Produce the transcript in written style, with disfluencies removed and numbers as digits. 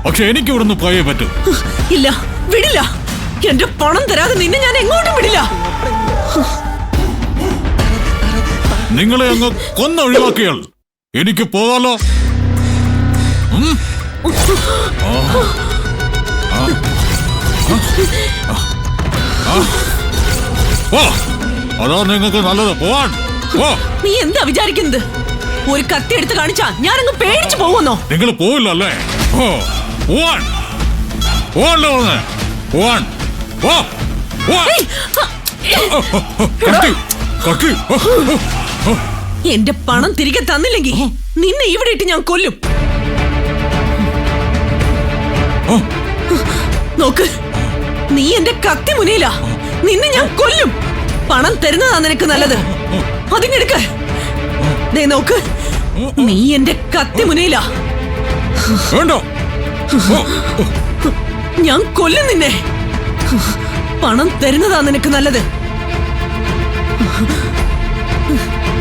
പക്ഷെ എനിക്ക് ഇവിടുന്ന് പോയേ പറ്റൂ. ഇല്ല, വിടില്ല. എന്റെ പണം തരാതെ നിന്നെ ഞാൻ എങ്ങോട്ടും വിടില്ല. നിങ്ങളെ അങ്ങ് കൊന്നൊഴിവാക്കിയാൽ എനിക്ക് പോകാലോ. അതാ നിങ്ങൾക്ക് നല്ലത്. പോവാൻ. നീ എന്താ വിചാരിക്കുന്നത്? ഒരു കത്തി എടുത്ത് കാണിച്ചാ ഞാൻ അങ്ങ് പേടിച്ചു പോകുന്നോ? നിങ്ങൾ പോവില്ല അല്ലേ? പോവാൻ. പോവാനല്ലോ വന്ന്. പോവാൻ. എന്റെ പണം തിരികെ തന്നില്ലെങ്കിൽ നിന്നെ ഇവിടെ ഇട്ട് ഞാൻ കൊല്ലും. നോക്ക്, നീ എന്റെ കത്തി മുനയില. നിന്നെ ഞാൻ കൊല്ലും. പണം തരുന്നതാ നിനക്ക് നല്ലത്. അതിങ്ങെടുക്ക. ദേ നോക്ക്, നീ എന്റെ കത്തി മുനയില. ഞാൻ കൊല്ലും നിന്നെ. പണം തരുന്നതാ നിനക്ക് നല്ലത്.